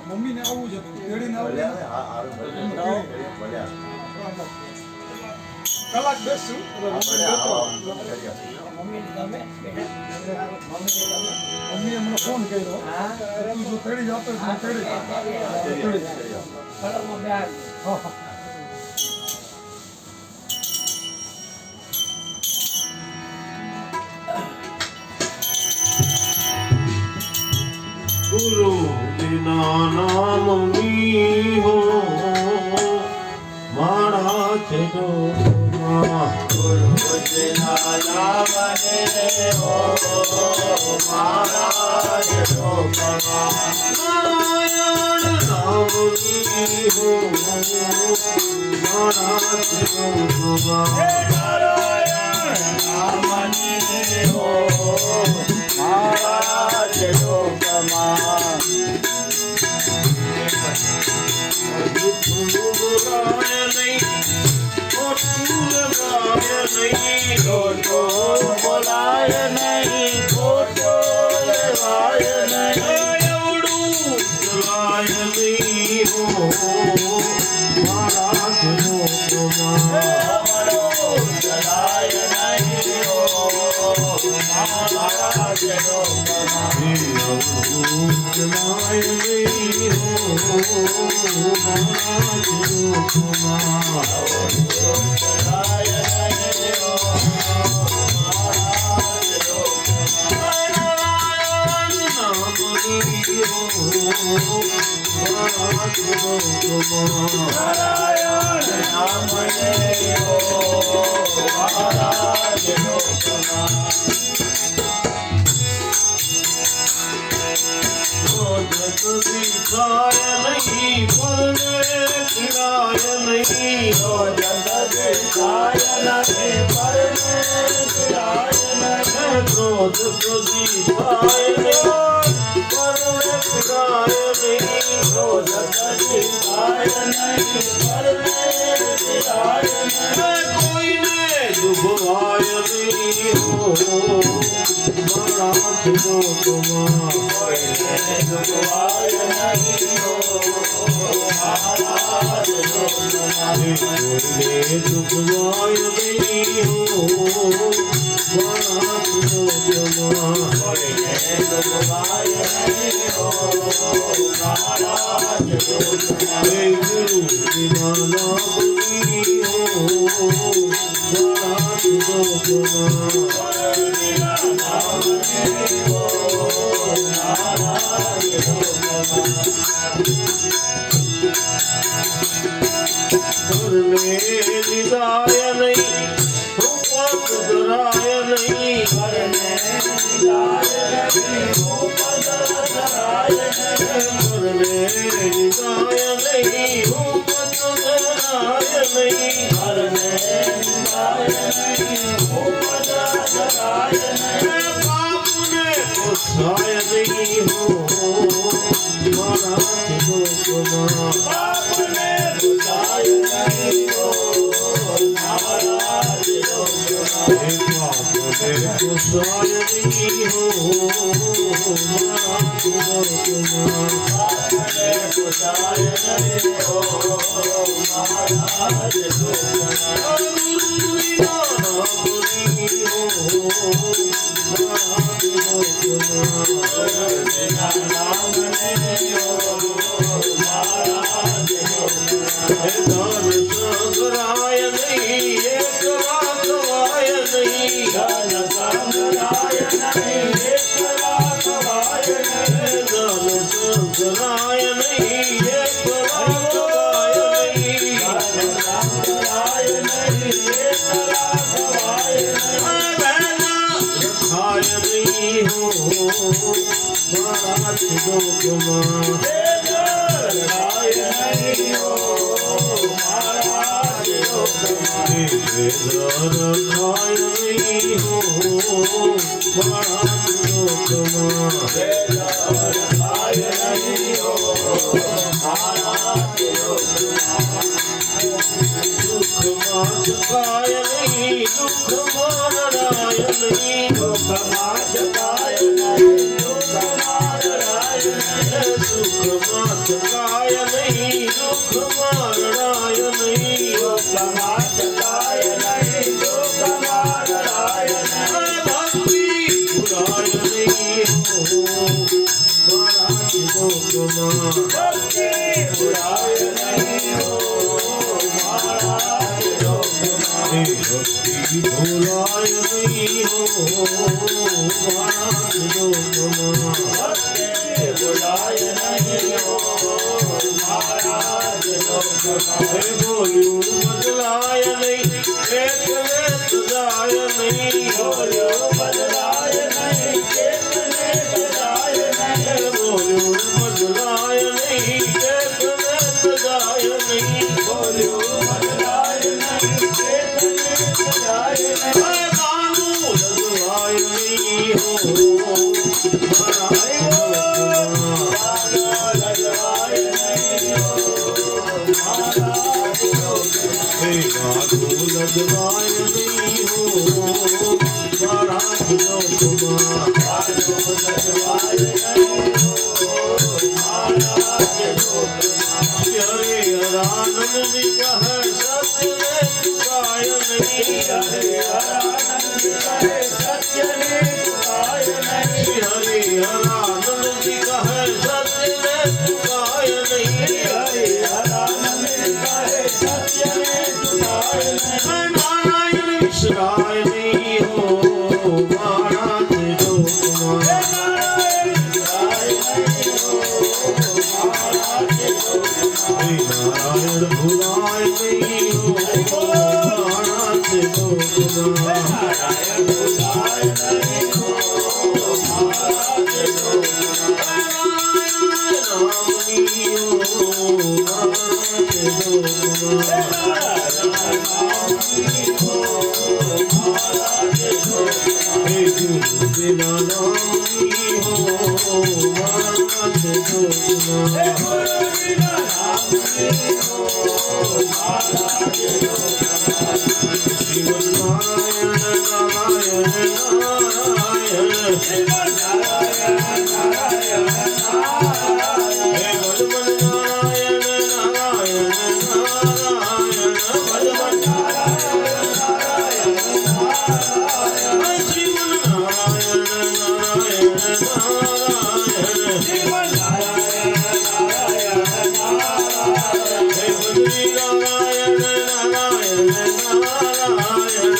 Mummy ને આવું છે તેડીને આવું કલાક બેસશું મમ્મીએ મને ફોન કર્યો તું જો તેડી જતો તેડી गुरु बिना नाम मी हो मारा छो गुरु बिना नाम हो मारा छो नारायण नाम मी हो मारा छो नारायण नाम हो महाराज लोकमान बुलाय नहीं फोटो बोलाय नहीं फोटो लगाय नहीं बुलाय नहीं हो महाराज लोकमान जलाय नहीं हो महाराज लोकमान जलाय नहीं हो महाराज लोकमान जलाय नहीं हो महाराज लोकमान नारायण नाम लियो महाराज लोकमान नारायण नाम लियो महाराज लोकमान दिखाय नहीं पढ़ने खिलाय नहीं हो जगत दिखाय नहीं पढ़ने खिलाय नहीं क्रोध को दिखाय नहीं पढ़ने खिलाय नहीं हो जगत दिखाय नहीं पढ़ने खिलाय नहीं कोई ने दुबाय नहीं हो महाराज लोकमान कोई ने दुबाय नहीं हो महाराज लोकमान कोई ने दुबाय नहीं हो महाराज लोकमान कोई ने दुबाय नहीं हो महाराज लोकमान गुरु बिना नाम लियो महाराज लोकमान निदाय नहीं रूपक धराय नहीं करने निदाय नहीं रूपक धराय नहीं करने निदाय नहीं रूपक धराय नहीं करने निदाय नहीं रूपक धराय नहीं पाप ने कुसाय नहीं हो महाराज लोकमान पाप ने कुसाय नहीं हो महाराज लोकमान पाप ने कुसाय नहीं हो महाराज लोकमान पाप ने कुसाय नहीं हो महाराज लोकमान गुरु बिना नाम लियो महाराज लोकमान गुरु बिना नाम लियो महाराज लोकमान दान संग्राय नहीं एक लाखवाय नहीं दान संग्राय नहीं एक लाखवाय नहीं दान संग्राय नहीं एक लाखवाय नहीं दान संग्राय नहीं एक लाखवाय नहीं रखाय नहीं हो महाराज लोकमान रखाय नहीं हो महाराज लोकमान रखाय नहीं हो महाराज लोकमान रखाय नहीं हो महाराज लोकमान दुख माचकाय नहीं दुख मारणाय नहीं दुख माचकाय नहीं दुख मारणाय नहीं દુઃખમાં ચકાય નહીં, દુઃખમાં રડાય નહીં, દુઃખમાં ચકાય નહીં, દુઃખમાં રડાય નહીં. ભક્તિ ભૂલાય નહીં હો મારા લોકમાં. ભક્તિ ભૂલાય નહીં હો મારા લોકમાં. હે ભક્તિ ભૂલાય નહીં હો મારા લોકમાં. ભક્તિ ભૂલાય નહીં હો મારા લોકમાં. હે બોલ્યું બદલાય નહીં, એકને સદાય નહીં, બોલ્યો બદલાય નહીં, એકને બદલાય નહીં. બોલ્યું બદલાય નહીં, એકને સદાય નહીં. બોલ્યો બદલાય નહીં, એકને બદલાય નહીં. હે કાનું બદલાય નહીં હો મારા લોકમાં. બદલાય નહીં હો મારા લોકમાં. હે કાનું બદલાય નહીં હો મારા લોકમાં. બદલાય નહીં હો મારા લોકમાં. હરે હરાનંદજી કહે સત્યને ચુકાય નહીં, હરે હરાનંદ કહે સત્યને ચુકાય નહીં. હરે હરાનંદજી કહે સત્યને ચુકાય નહીં. હરે હરાનંદ કહે સત્યને ચુકાય નહીં. નારાયણ વિસરાય નહીં હો મારા લોકમાં. નારાયણ વિસરાય નહીં હો મારા લોકમાં. હે નારાયણ ભૂલાય નહીં હો મારા લોકમાં. નારાયણ ભૂલાય નહીં હો મારા લોકમાં. નામની હો મારા લોકમાં. હે ગુરુ બિના નામની હો મારા લોકમાં. શ્રીમન નારાયણ નારાયણ નારાયણ. હે મન નારાયણ નારાયણ નારાયણ. હે શ્રીમન નારાયણ નારાયણ નારાયણ. હે બદ્રી નારાયણ નારાયણ નારાયણ.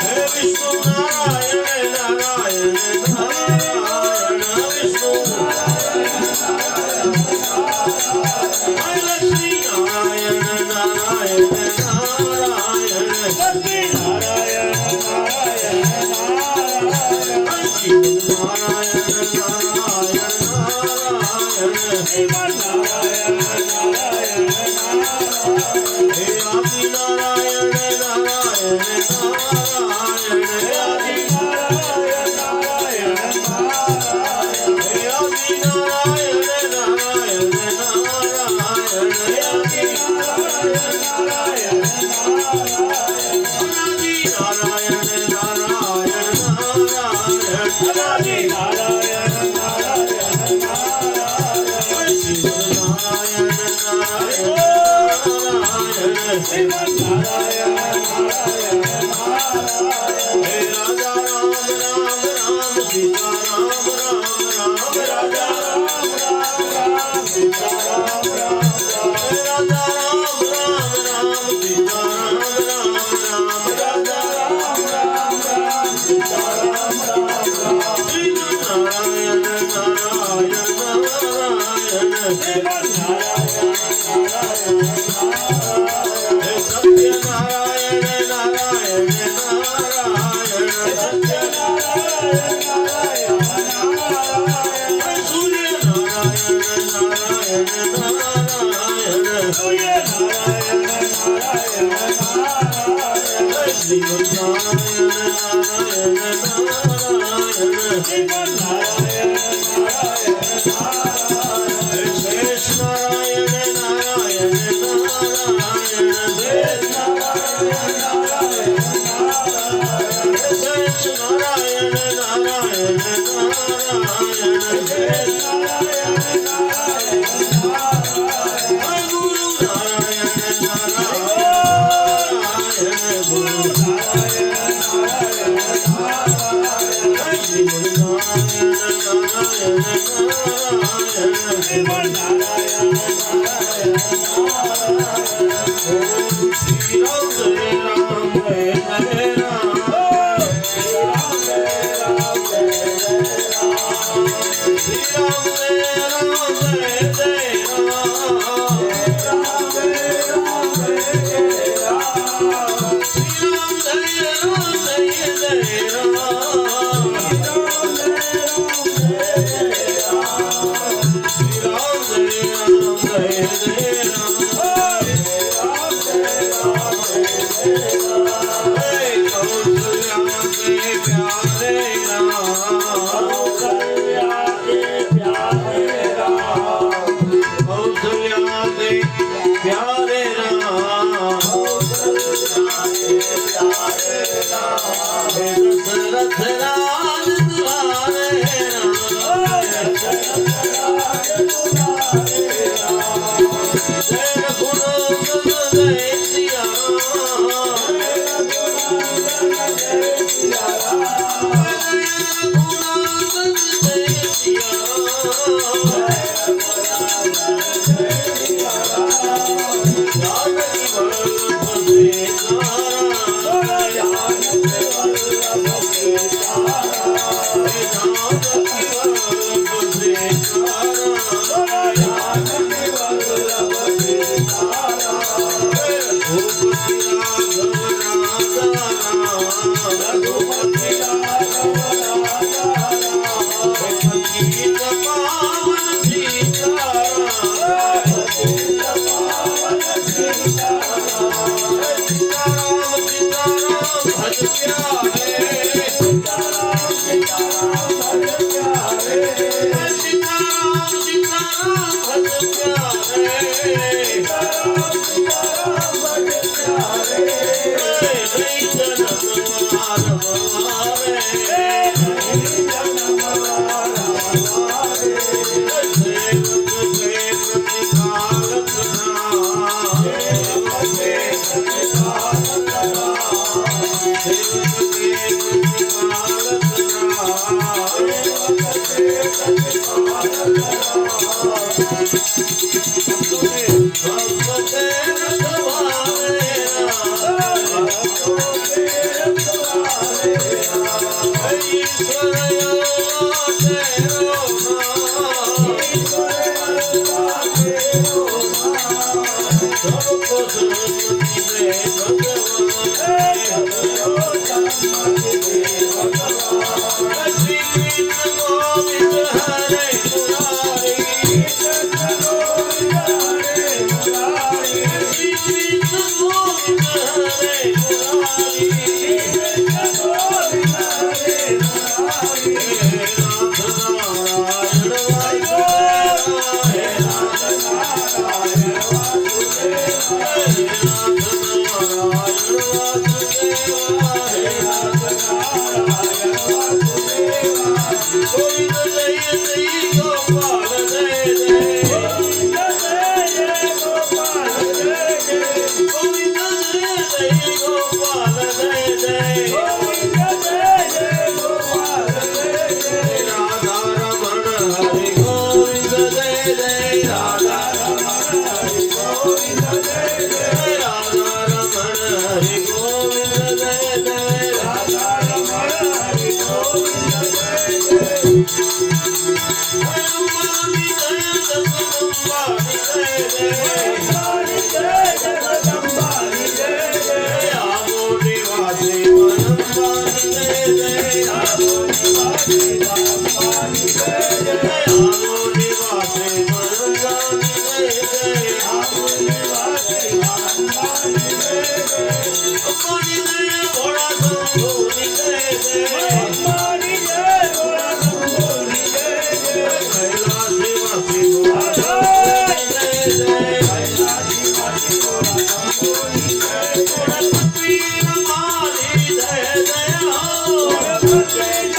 હે વિષ્ણુ નારાયણ નારાયણ નારાયણ. વિષ્ણુ હે લક્ષ્મી નારાયણ નારાયણ નારાયણ. હે શિવ નારાયણ નારાયણ નારાયણ. હે આદિ નારાયણ નારાયણ નારાયણ. હે આદિ નારાયણ નારાયણ નારાયણ. હે આદિ નારાયણ નારાયણ નારાયણ. હે આદિ નારાયણ નારાયણ નારાયણ. અનાદિ નારાયણ નારાયણ નારાયણ. અનાદિ નારાયણ નારાયણ નારાયણ. હે શિવ નારાયણ નારાયણ નારાયણ. હે રાજા રામ રામ રામ સીતા રામ રામ રામ. રાજા રામ રામ રામ સીતા રામ રામ રામ. હે રાજા રામ રામ રામ સીતા રામ રામ રામ. રાજા રામ રામ રામ સીતા રામ રામ રામ. શ્રી નારાયણ નારાયણ નારાયણ. હે સત્ય નારાયણ નારાયણ નારાયણ. હે સૂર્ય નારાયણ નારાયણ નારાયણ. હે શિવ નારાયણ નારાયણ નારાયણ. હે શેષ નારાયણ નારાયણ નારાયણ. હે શેષ નારાયણ Jai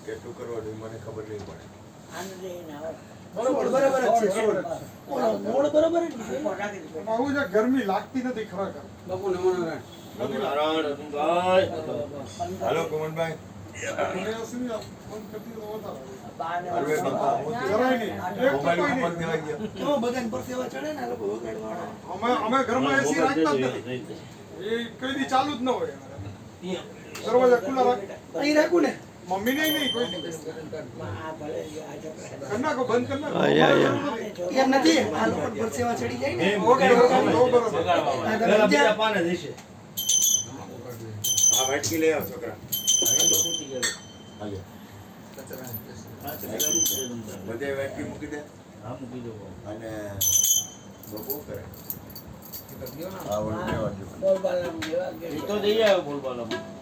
કેટલું કરવાનું મને ખબર નહીં પડે. બરોબર જ છે, બરોબર જ છે. મોડ બરોબર જ ને? આવું છે, ગરમી લાગતી નથી ખરેખર. હાલો કુમનભાઈ. ગણેશની આ ફોન કરતી તો વધારે. અરે બાપા, જરાય નહીં. એક તો કોઈ મોબાઈલ ઉપર નહીં. દેવાઈ ગયા. તો બધાને પરસેવા ચડે ને આ લોકો વગાડવાના. અમે ઘરમાં એસી રાખતા જ નથી. એ કઈ દી ચાલુ જ ન હોય. દરવાજા ખુલ્લા રાખ. અહીં રાખું ને. મમ્મી ને નહીં કોઈ દી. આ ભલે આ ઝઘડા. કર નાખો, બંધ કર નાખો. એમ નથી આ લોકો પરસેવા ચડી જાય ને બરોબર. આ તમે જ્યાં- આ વાટકી લઈ આવ છોકરા. હાલો. બધે વાટકી મૂકી દે અને બબો કરે. આ વળી દેવા દે. બોલબાલામાં જેવા કે- તો જઈ આવ્યો બોલબાલામાં.